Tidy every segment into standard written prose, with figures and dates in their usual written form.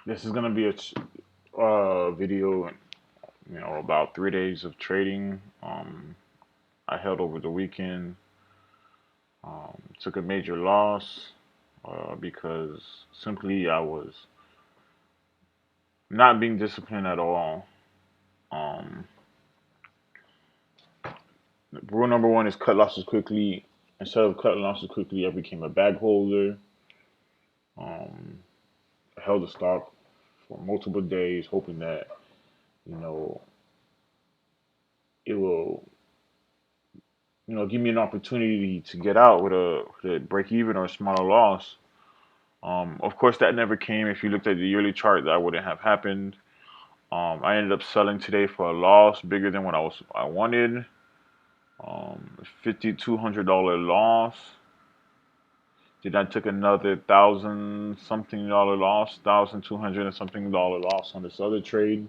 This is gonna be a video, about 3 days of trading. I held over the weekend. Took a major loss because simply I was not being disciplined at all. Um, Rule number one is cut losses quickly. Instead of cutting losses quickly, I became a bag holder. Um, I held the stock for multiple days, hoping that you know it will give me an opportunity to get out with a break even or a smaller loss. Of course, that never came. If you looked at the yearly chart, that wouldn't have happened. I ended up selling today for a loss bigger than what I wanted. $5,200 loss. Then I took another thousand something dollar loss, $1,200 and something dollar loss on this other trade.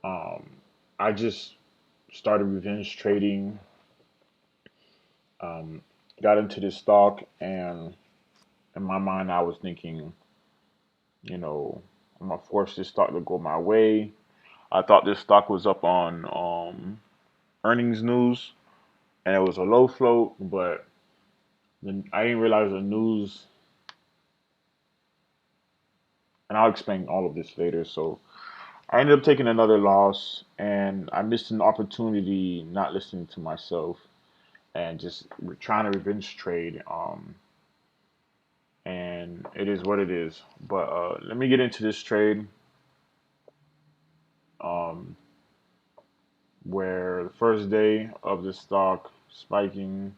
Um, I just started revenge trading. Um, got into this stock, and in my mind, I was thinking, you know, I'm gonna force this stock to go my way. I thought this stock was up on earnings news, and it was a low float, but then I didn't realize the news, and I'll explain all of this later. So I ended up taking another loss, and I missed an opportunity not listening to myself and just trying to revenge trade. And it is what it is. But let me get into this trade. Um, where the first day of the stock spiking,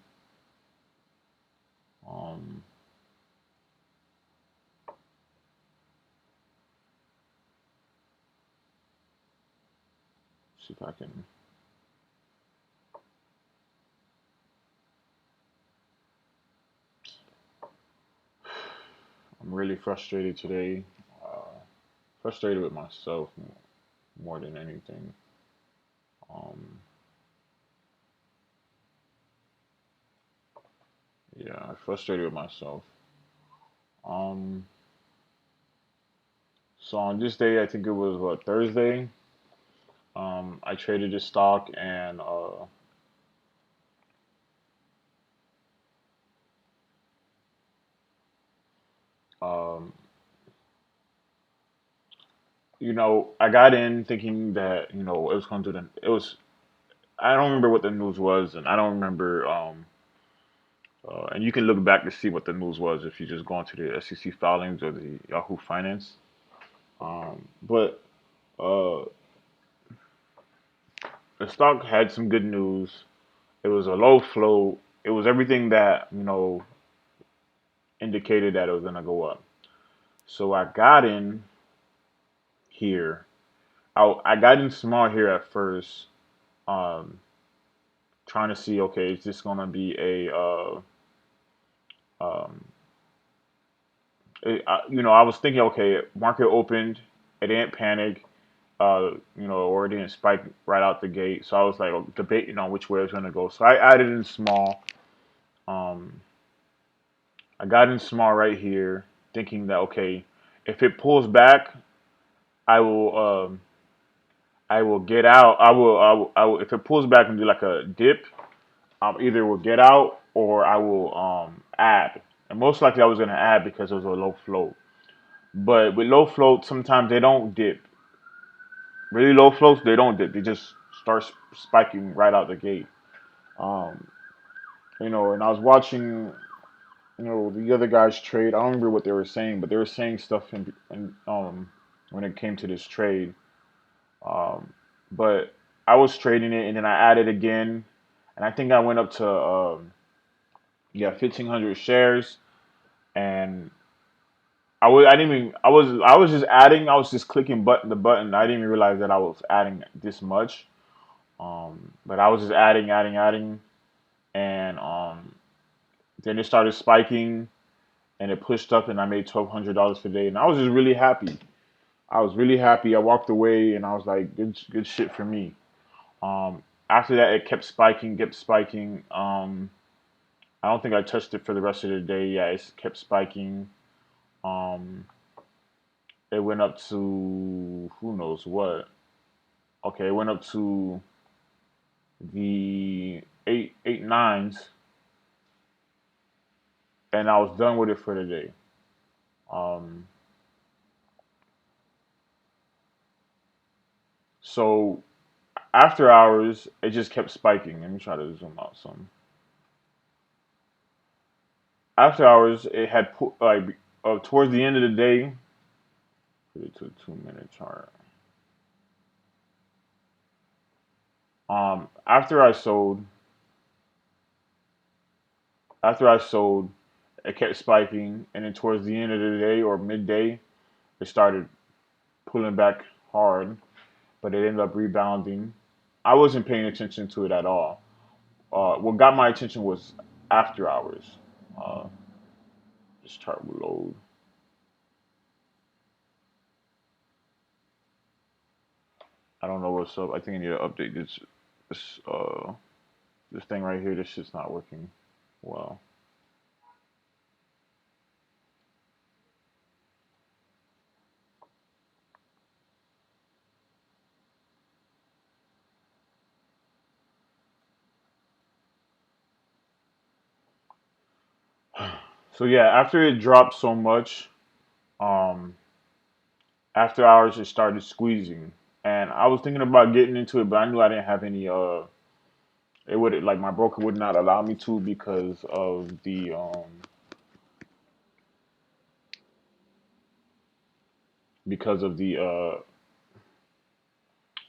um, see if I can. I'm really frustrated today. Uh, Frustrated with myself more than anything. Um, yeah, frustrated with myself. Um, so on this day, I think it was what Thursday. I traded this stock, and um, I got in thinking that it was going to do the. It was. I don't remember what the news was, and I don't remember. And you can look back to see what the news was if you just go into the SEC filings or the Yahoo Finance. But uh, the stock had some good news. It was a low float. It was everything that indicated that it was gonna go up. So I got in here. I got in small here at first, um, trying to see, okay, is this gonna be a um, I was thinking, okay, market opened, it didn't panic, or it didn't spike right out the gate. So I was like debating on which way it was gonna go. So I added in small. Um, I got in small right here, thinking that okay, if it pulls back, I will I will get out. If it pulls back and do like a dip, either will get out or I will add. And most likely I was gonna add because it was a low float. But with low float, sometimes they don't dip. Really low floats, they don't dip. They just start spiking right out the gate. Um, and I was watching, the other guys trade. I don't remember what they were saying, but they were saying stuff when it came to this trade. Um, but I was trading it, and then I added again, and I think I went up to 1,500 shares, and I didn't even I was just adding. I was just clicking the button. I didn't even realize that I was adding this much. But I was just adding, adding, adding, and then it started spiking, and it pushed up, and I made $1,200 for the day, and I was just really happy. I was really happy. I walked away, and I was like, good shit for me. After that, it kept spiking, kept spiking. I don't think I touched it for the rest of the day. Yeah, it kept spiking. Um, It went up to who knows what. Okay, it went up to the eight nines, and I was done with it for the day. Um, so after hours, it just kept spiking. Let me try to zoom out some. After hours, it had like towards the end of the day. Put it to a 2 minute chart. After I sold, after I sold, it kept spiking, and then towards the end of the day or midday, it started pulling back hard, but it ended up rebounding. I wasn't paying attention to it at all. What got my attention was after hours. Uh, this chart will load. I don't know what's up. I think I need to update this this thing right here. This shit's not working well. So yeah, after it dropped so much, um, after hours it started squeezing, and I was thinking about getting into it, but I knew I didn't have any. It would like my broker would not allow me to because of the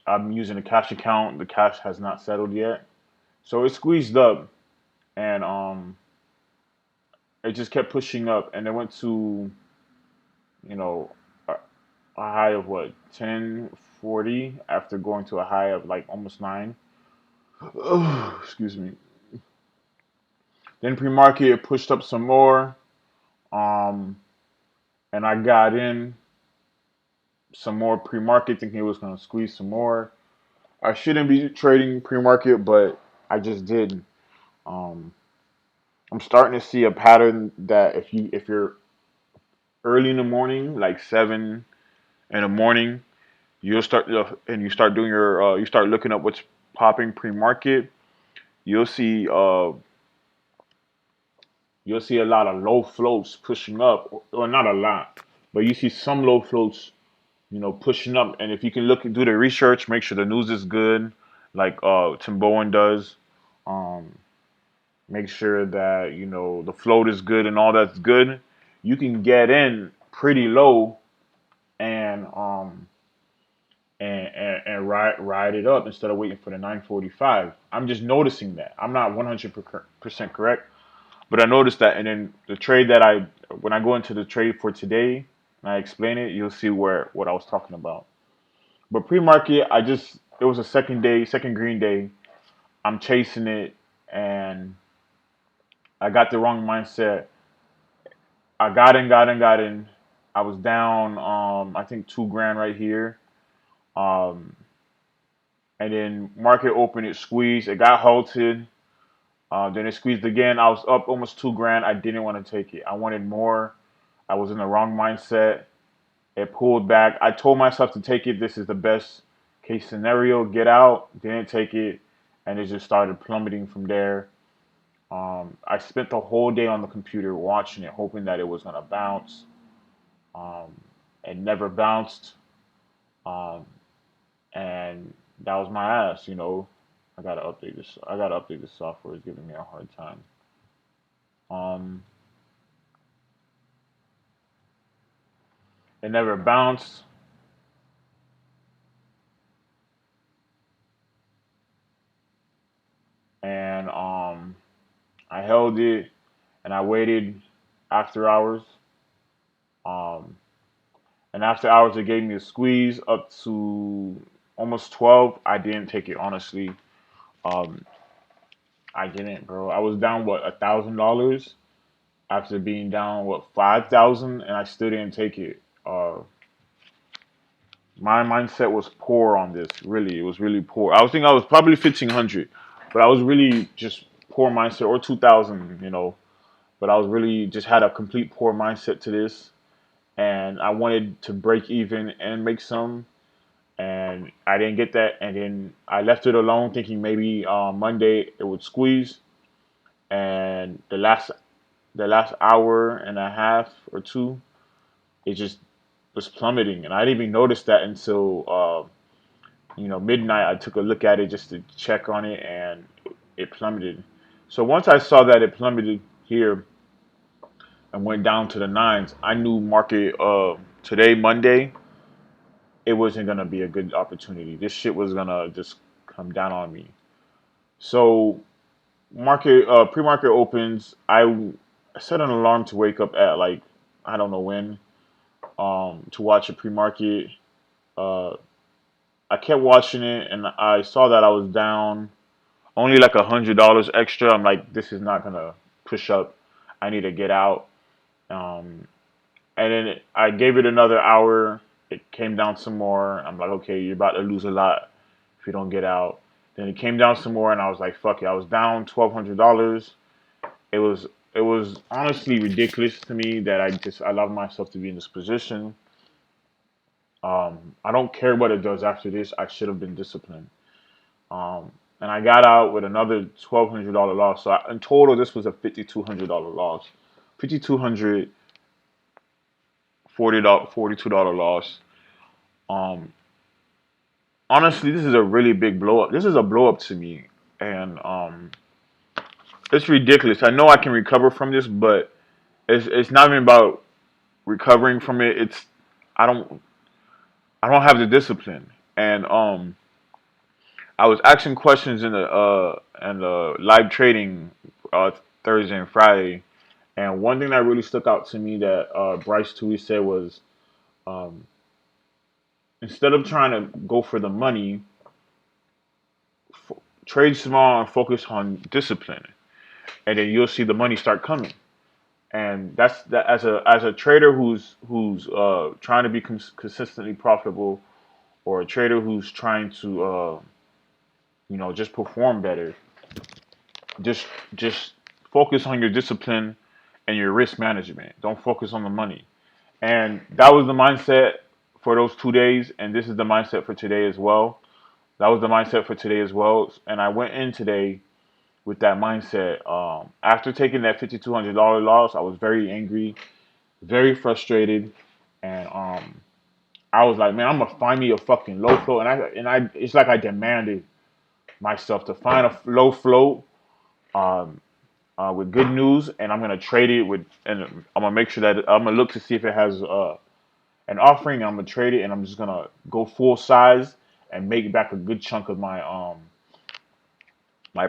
I'm using a cash account. The cash has not settled yet, so it squeezed up, and it just kept pushing up, and it went to you know a high of what 1040 after going to a high of like almost 9. Oh, excuse me. Then pre-market it pushed up some more, um, and I got in some more pre-market thinking it was going to squeeze some more. I shouldn't be trading pre-market, but I just did. Um, I'm starting to see a pattern that if you're early in the morning, like 7 in the morning, you'll start and you start doing your you start looking up what's popping pre-market. You'll see uh you'll see a lot of low floats pushing up, or not a lot, but you see some low floats, pushing up. And if you can look and do the research, make sure the news is good, like Tim Bowen does. Um, Make sure that the float is good and all that's good. You can get in pretty low and and ride it up instead of waiting for the 945. I'm just noticing that. I'm not 100% correct, but I noticed that. And then the trade that when I go into the trade for today and I explain it, you'll see what I was talking about. But pre-market, it was a second green day. I'm chasing it, and I got the wrong mindset. I got in. I was down, I think 2 grand right here. Um, and then market opened, it squeezed, it got halted. Then it squeezed again. I was up almost 2 grand. I didn't want to take it. I wanted more. I was in the wrong mindset. It pulled back. I told myself to take it. This is the best case scenario. Get out. Didn't take it, and it just started plummeting from there. I spent the whole day on the computer watching it, hoping that it was gonna bounce. Um, it never bounced, um, and that was my ass. I gotta update this. I gotta update this software. It's giving me a hard time. Um, it never bounced, and I held it, and I waited after hours. Um, and after hours, it gave me a squeeze up to almost 12. I didn't take it honestly. Um, I didn't, bro. I was down what $1,000 after being down what 5,000, and I still didn't take it. My mindset was poor on this. Really, it was really poor. I was thinking I was probably 1,500, but I was really just poor mindset, or 2,000. But I was really just had a complete poor mindset to this, and I wanted to break even and make some, and I didn't get that, and then I left it alone, thinking maybe Monday it would squeeze, and the last hour and a half or two, it just was plummeting, and I didn't even notice that until midnight. I took a look at it just to check on it, and it plummeted. So once I saw that it plummeted here and went down to the nines, I knew market today, Monday, it wasn't gonna be a good opportunity. This shit was gonna just come down on me. So market pre-market opens. I set an alarm to wake up at like I don't know when to watch a pre-market. Uh, I kept watching it, and I saw that I was down only like $100 extra. I'm like, this is not gonna push up. I need to get out. Um, and then I gave it another hour. It came down some more. I'm like, okay, you're about to lose a lot if you don't get out. Then it came down some more, and I was like, fuck it. I was down $1,200. It was honestly ridiculous to me that I allowed myself to be in this position. I don't care what it does after this. I should have been disciplined. And I got out with another $1,200 loss. So in total, this was a $5,200 loss. $5,240, $42 loss. Um, Honestly, this is a really big blow up. This is a blow up to me, and it's ridiculous. I know I can recover from this, but it's not even about recovering from it. It's I don't I don't have the discipline, and I was asking questions in the live trading Thursday and Friday, and one thing that really stuck out to me that Bryce Tui said was um, instead of trying to go for the money, trade small and focus on discipline, and then you'll see the money start coming. And that's that as a trader who's trying to be consistently profitable, or a trader who's trying to just perform better. Just focus on your discipline and your risk management. Don't focus on the money. And that was the mindset for those 2 days, and this is the mindset for today as well. That was the mindset for today as well. And I went in today with that mindset. After taking that $5,200 loss, I was very angry, very frustrated, and I was like, man, I'm gonna find me a fucking low float, it's like I demanded myself to find a low float um, with good news, and I'm gonna trade it and I'm gonna make sure that I'm gonna look to see if it has an offering. And I'm gonna trade it, and I'm just gonna go full size and make back a good chunk of my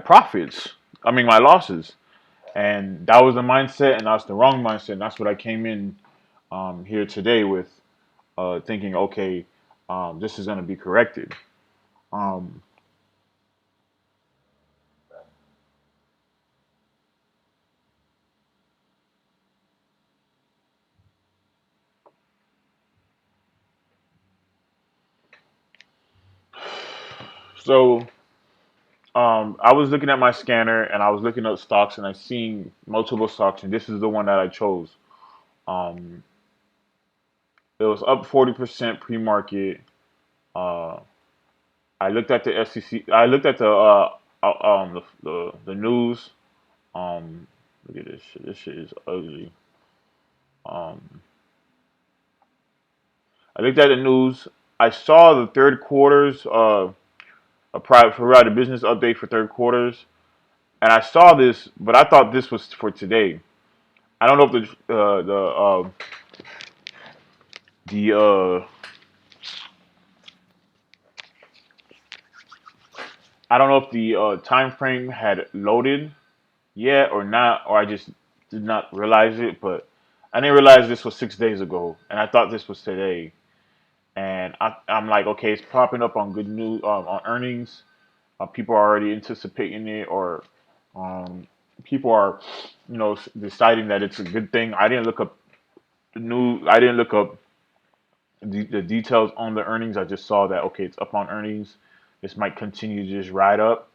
profits. I mean my losses. And that was the mindset, and that's the wrong mindset. And that's what I came in here today with, thinking, okay, this is gonna be corrected. Um, so I was looking at my scanner, and I was looking up stocks, and I seen multiple stocks, and this is the one that I chose. Um, it was up 40% pre-market. Uh, I looked at the SEC. I looked at the news. Um, Look at this shit. This shit is ugly. Um, I looked at the news. I saw the third quarters. A private provided business update for third quarters, and I saw this, but I thought this was for today. I don't know if the I don't know if the time frame had loaded yet or not, or I just did not realize it. But I didn't realize this was 6 days ago, and I thought this was today. And I'm like, okay, it's popping up on good news on earnings. People are already anticipating it, or um, people are, deciding that it's a good thing. I didn't look up the news. I didn't look up the details on the earnings. I just saw that okay, it's up on earnings. This might continue to just ride up.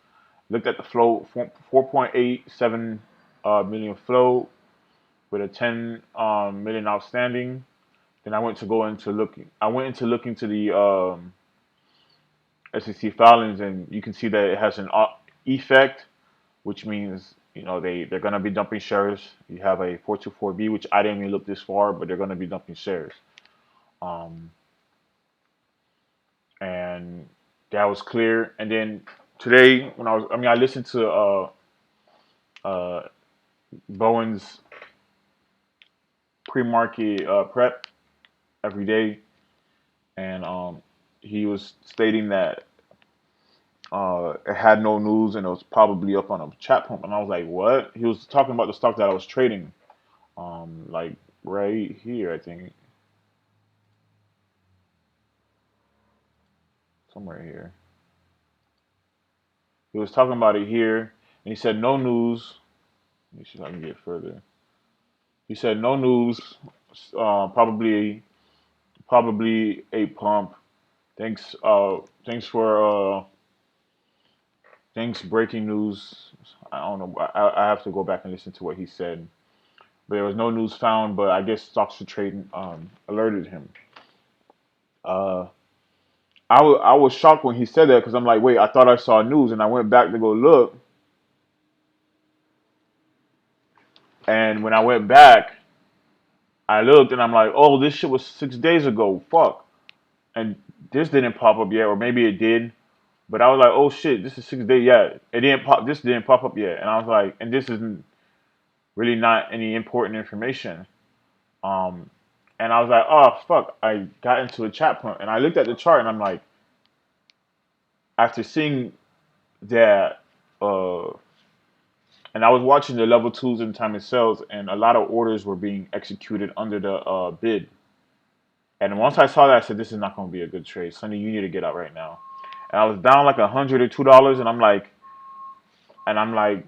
Looked at the flow, 4.87 million flow with a 10 million outstanding. and I went to go into looking. I went into looking to the SEC filings, and you can see that it has an effect, which means they're gonna be dumping shares. You have a 424B, which I didn't even look this far, but they're gonna be dumping shares. Um, and that was clear. And then today, I listened to uh, Bowen's pre-market prep every day, and he was stating that it had no news and it was probably up on a chat pump. And I was like, what? He was talking about the stock that I was trading, like right here, I think, somewhere here. He was talking about it here, and he said no news. Let me see if I can get further. He said no news. Probably a pump. Thanks. Thanks. Breaking news. I don't know. I have to go back and listen to what he said. But there was no news found. But I guess stocks for trading alerted him. Uh, I was shocked when he said that because I'm like, wait, I thought I saw news, and I went back to go look, and when I went back, I looked and I'm like, oh, this shit was 6 days ago. Fuck. And this didn't pop up yet, or maybe it did. But I was like, oh shit, this is 6 days. Yeah, it didn't pop. This didn't pop up yet. And I was like, and this isn't really not any important information. Um, and I was like, oh fuck. I got into a chat point and I looked at the chart and I'm like, after seeing that, uh, and I was watching the level twos and time it sells, and a lot of orders were being executed under the bid. And once I saw that, I said, "This is not going to be a good trade, Sonny. You need to get out right now." And I was down like $102, and I'm like,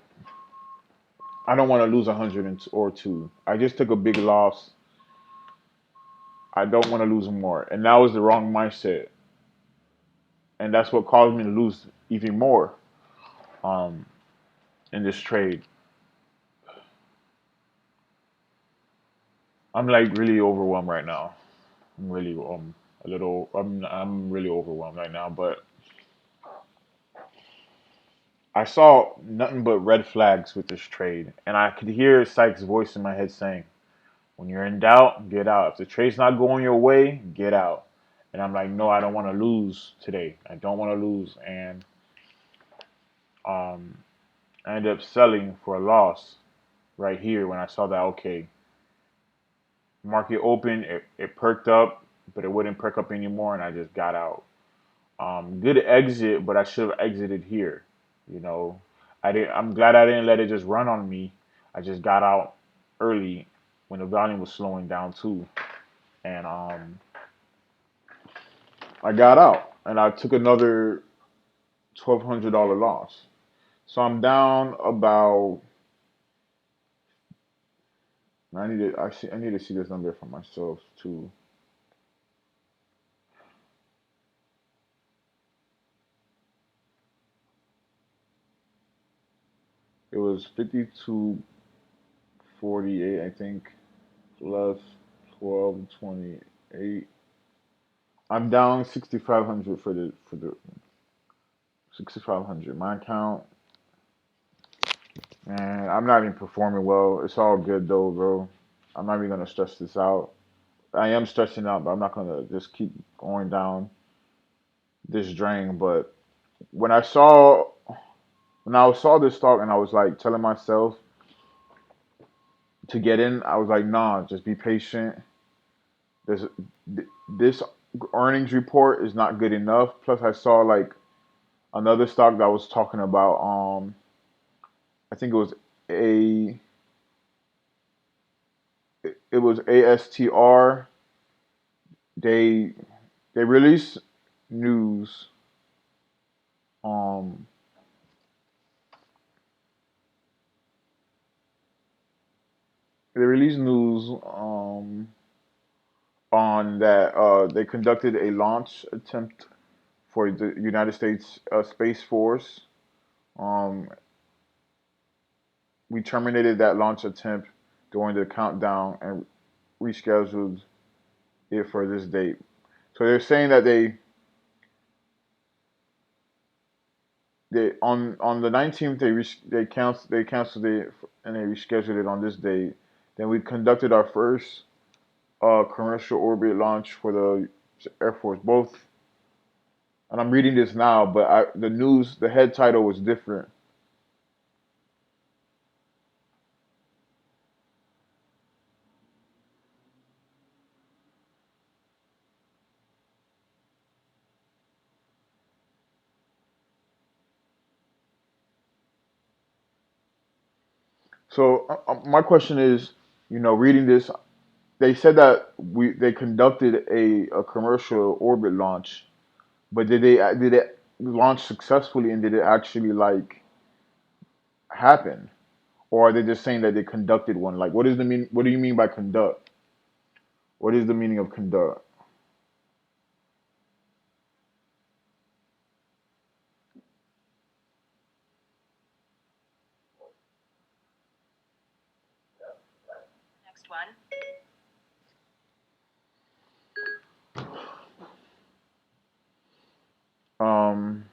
I don't want to lose 100 or 2. I just took a big loss. I don't want to lose more, and that was the wrong mindset, and that's what caused me to lose even more um, in this trade. I'm like really overwhelmed right now. I'm really a little. I'm really overwhelmed right now, but I saw nothing but red flags with this trade, and I could hear Sykes' voice in my head saying, "When you're in doubt, get out. If the trade's not going your way, get out." And I'm like, "No, I don't want to lose today. I don't want to lose." And um, I ended up selling for a loss right here when I saw that. Okay, market open, it perked up, but it wouldn't perk up anymore, and I just got out. Good exit, but I should have exited here. You know, I did. I'm glad I didn't let it just run on me. I just got out early when the volume was slowing down too, and I got out and I took another $1,200 loss. So I'm down about. I need to see this number for myself too. It was 52.48, I think, plus 12.28. I'm down 6,500 for the 6,500. My account, man, I'm not even performing well. It's all good though, bro. I'm not even gonna stress this out. I am stressing out, but I'm not gonna just keep going down this drain. But when I saw when I saw this stock and I was like telling myself to get in, I was like, nah, just be patient. This this earnings report is not good enough. Plus, I saw like another stock that was talking about I think a it was ASTR. They they released news. Um, they released news on that they conducted a launch attempt for the United States Space Force. Um, we terminated that launch attempt during the countdown and rescheduled. it for this date. So they're saying that they on the 19th they canceled it and they rescheduled it on this date. Then we conducted our first commercial orbit launch for the Air Force. Both, and I'm reading this now, but the news, the head title was different. So my question is, reading this, they said that they conducted a commercial orbit launch, but did it launch successfully and did it actually like happen, or are they just saying that they conducted one? Like, what is the mean? What do you mean by conduct? What is the meaning of conduct? Um,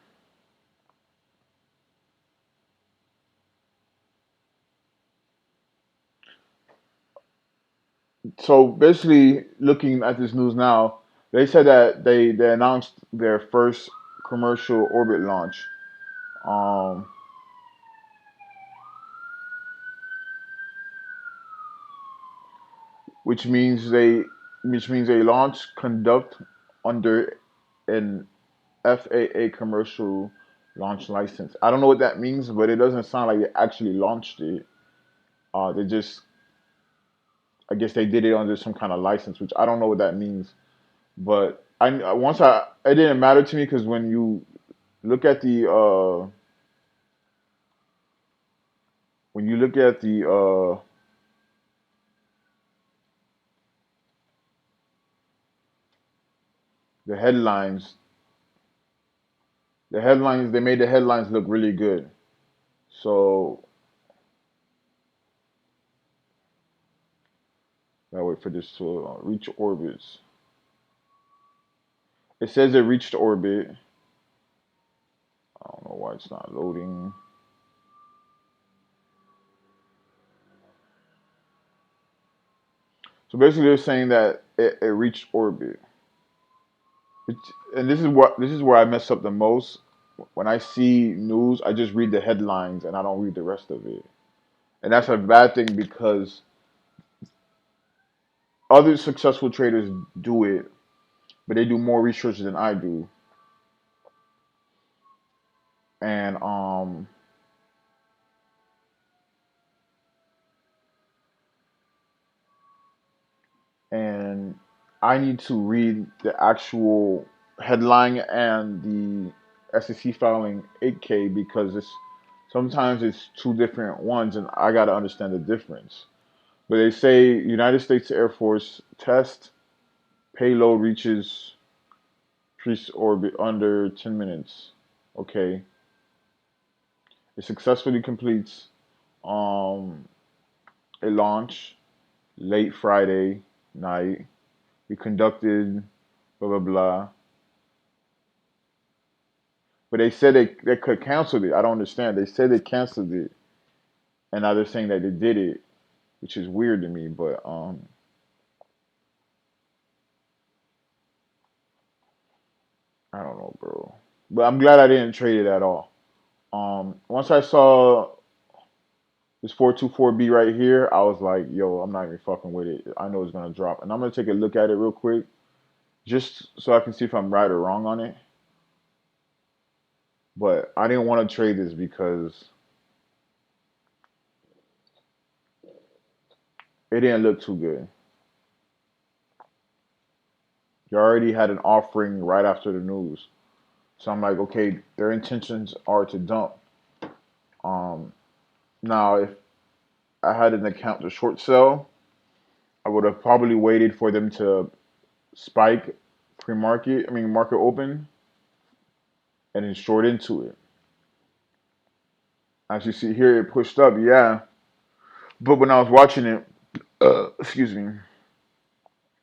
so basically, looking at this news now, they said that they announced their first commercial orbit launch. Um, which means they which means they launch conduct under an FAA commercial launch license. I don't know what that means, but it doesn't sound like they actually launched it. They just, I guess they did it under some kind of license, which I don't know what that means. But it didn't matter to me because when you look at when you look at the headlines, they made the headlines look really good. So I wait for this to reach orbits. It says it reached orbit. I don't know why it's not loading. So basically, they're saying that it reached orbit. And this is where I mess up the most. When I see news, I just read the headlines and I don't read the rest of it. And that's a bad thing because other successful traders do it, but they do more research than I do. And and I need to read the actual headline and the SEC filing 8K because sometimes it's two different ones and I got to understand the difference. But they say United States Air Force test payload reaches pre orbit under 10 minutes. Okay. It successfully completes um, a launch late Friday night. We conducted blah blah blah. But they said they could cancel it. I don't understand. They said they canceled it, and now they're saying that they did it, which is weird to me. But I don't know, bro. But I'm glad I didn't trade it at all. Once I saw this 424B right here, I was like, yo, I'm not even fucking with it. I know it's gonna drop, and I'm gonna take a look at it real quick, just so I can see if I'm right or wrong on it. But I didn't want to trade this because it didn't look too good. You already had an offering right after the news. So I'm like, okay, their intentions are to dump. Um, Now, if I had an account to short sell, I would have probably waited for them to spike pre-market, I mean market open, and then short into it. As you see here, it pushed up, yeah. But when I was watching it, excuse me,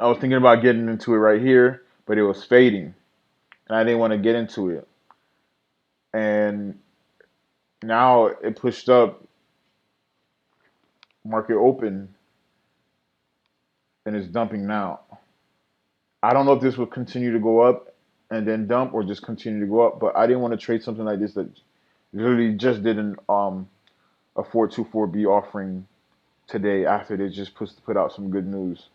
I was thinking about getting into it right here, but it was fading, and I didn't want to get into it. And now it pushed up, market open, and it's dumping now. I don't know if this will continue to go up and then dump or just continue to go up, but I didn't want to trade something like this that literally just did a 424B offering today after they just put out some good news.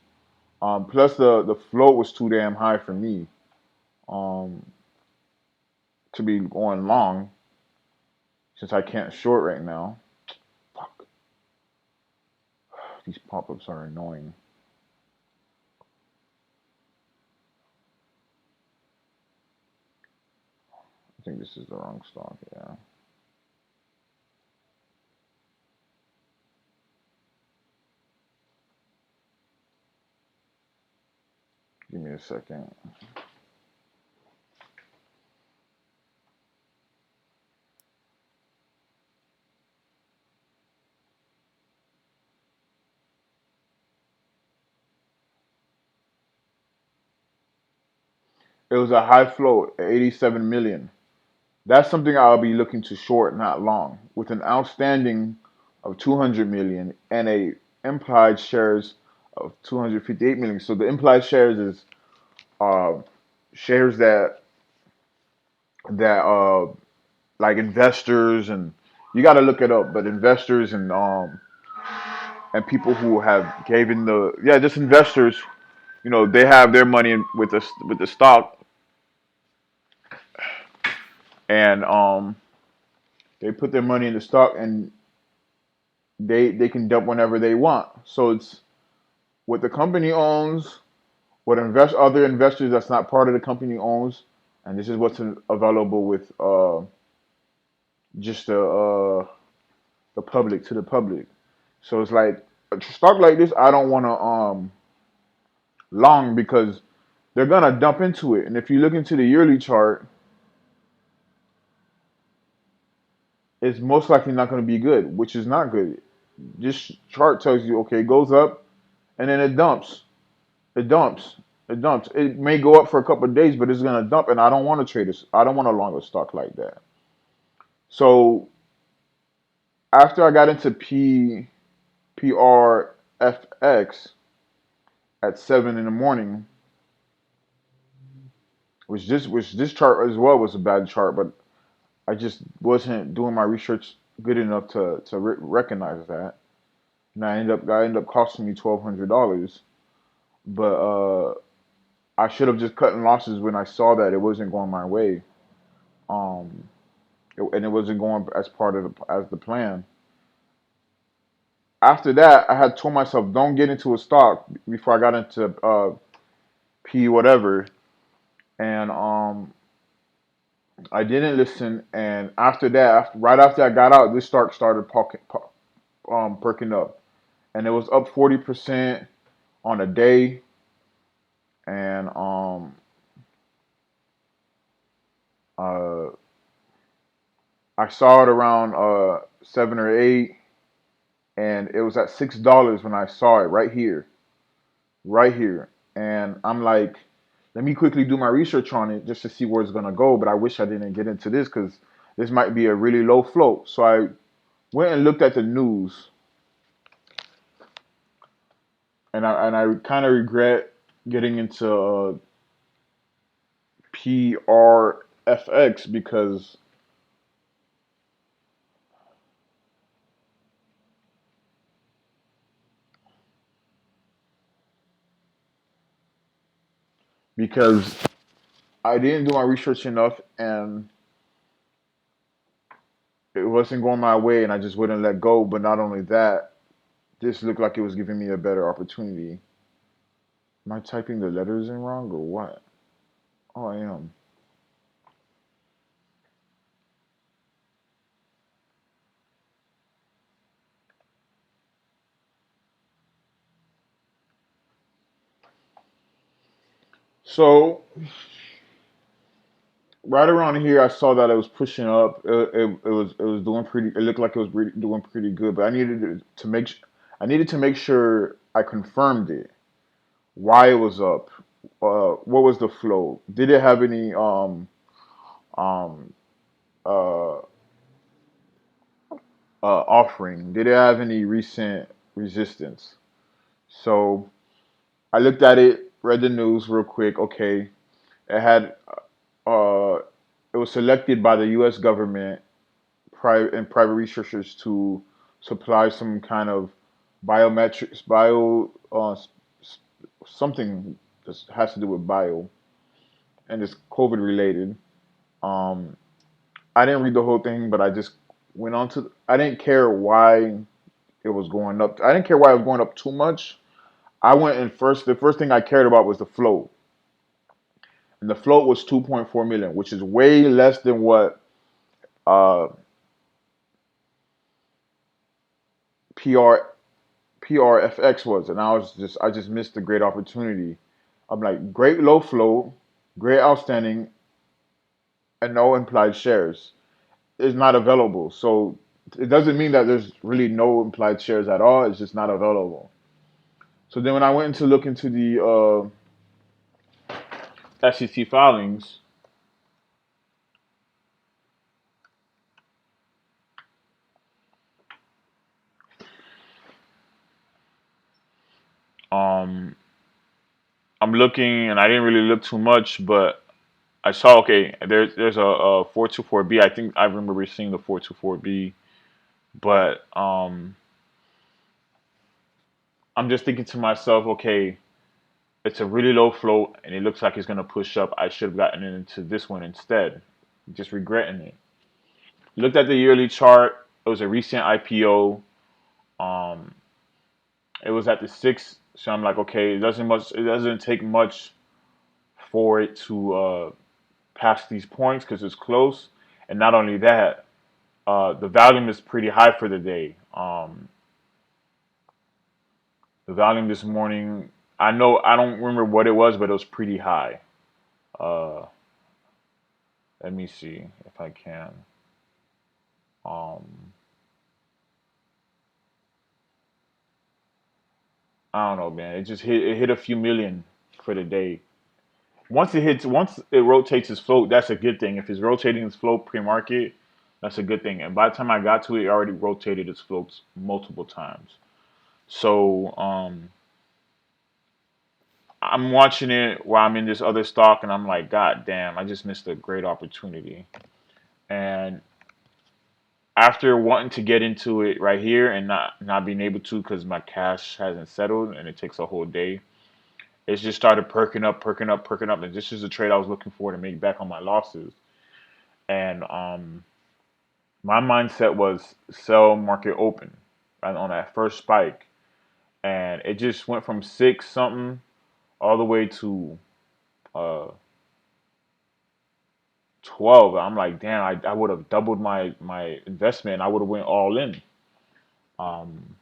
Plus the float was too damn high for me um, to be going long since I can't short right now. Fuck, these pop-ups are annoying. I think this is the wrong stock. Yeah, give me a second. It was a high float, 87 million. That's something I'll be looking to short not long, with an outstanding of 200 million and a implied shares of 258 million. So the implied shares is uh, shares that like investors, and you got to look it up, but investors and people who have given the, yeah, just investors, they have their money with the stock, and they put their money in the stock, and they can dump whenever they want. So it's what the company owns, what other investors that's not part of the company owns, and this is what's available with just the public, to the public. So it's like a stock like this, I don't want to long, because they're gonna dump into it. And if you look into the yearly chart, it's most likely not going to be good, which is not good. This chart tells you, okay, it goes up and then it dumps. It dumps. It dumps. It may go up for a couple of days, but it's going to dump. And I don't want to trade this. I don't want to long a stock like that. So after I got into PRFX at 7 in the morning, which this chart as well was a bad chart, but I just wasn't doing my research good enough to recognize that. And I ended up costing me $1,200. But I should have just cut in losses when I saw that it wasn't going my way, um, and it wasn't going as part of as the plan. After that, I had told myself don't get into a stock before I got into P whatever, and I didn't listen. And after that, right after I got out, this stock started perking up, and it was up 40% on a day, and uh, I saw it around 7 or 8, and it was at $6 when I saw it right here. And I'm like, let me quickly do my research on it just to see where it's gonna go. But I wish I didn't get into this because this might be a really low float. So I went and looked at the news, and I kind of regret getting into PRFX because I didn't do my research enough, and it wasn't going my way, and I just wouldn't let go. But not only that, this looked like it was giving me a better opportunity. Am I typing the letters in wrong or what? Oh, I am. So right around here, I saw that it was pushing up. It was doing pretty. It looked like it was doing pretty good, but I needed to make sure I confirmed it why it was up, what was the flow? Did it have any um uh offering? Did it have any recent resistance? So I looked at it, read the news real quick. Okay, it had uh it was selected by the U.S. government, private and private researchers to supply some kind of biometrics, something that has to do with bio, and it's COVID related. Um, I didn't read the whole thing, but I just went on to. I didn't care why it was going up. I didn't care why it was going up too much. I went in first. The first thing I cared about was the float, and the float was 2.4 million, which is way less than what uh, PR PRFX was, and I just missed a great opportunity. I'm like, great low float, great outstanding, and no implied shares is not available. So it doesn't mean that there's really no implied shares at all. It's just not available. So then when I went to look into the SEC filings, um, I'm looking, and I didn't really look too much, but I saw okay. There's a 424B. I think I remember seeing the 424B, but I'm just thinking to myself, okay, it's a really low float, and it looks like it's gonna push up. I should have gotten into this one instead. Just regretting it. Looked at the yearly chart. It was a recent IPO. Um, it was at the six, so I'm like, okay, it doesn't take much for it to pass these points because it's close. And not only that, the volume is pretty high for the day. The volume this morning, I don't remember what it was, but it was pretty high. Uh, let me see if I can. Um, I don't know, man. It hit a few million for the day. Once it rotates its float, that's a good thing. If it's rotating its float pre-market, that's a good thing. And by the time I got to it, it already rotated its floats multiple times. So I'm watching it while I'm in this other stock, and I'm like, God damn, I just missed a great opportunity. And after wanting to get into it right here and not being able to because my cash hasn't settled and it takes a whole day, it's just started perking up, perking up, perking up. And this is a trade I was looking for to make back on my losses. And my mindset was sell market open right on that first spike, and it just went from six something all the way to uh 12. I'm like, damn, I would have doubled my investment. I would have went all in. Um,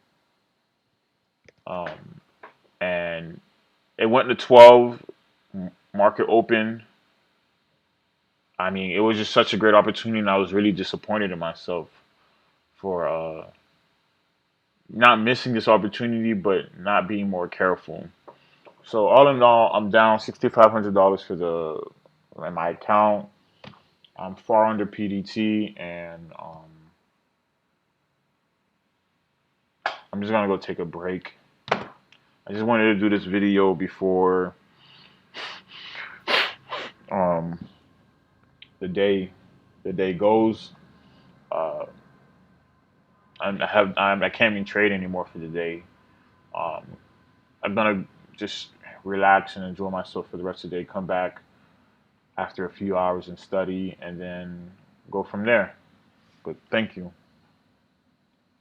um, and it went to 12 market open. I mean, it was just such a great opportunity, and I was really disappointed in myself for not missing this opportunity, but not being more careful. So all in all, I'm down $6,500 for the in my account. I'm far under PDT, and I'm just gonna go take a break. I just wanted to do this video before um, the day the day goes. Uh, I can't even trade anymore for the day. Um, I'm gonna just relax and enjoy myself for the rest of the day. Come back after a few hours and study, and then go from there. But thank you.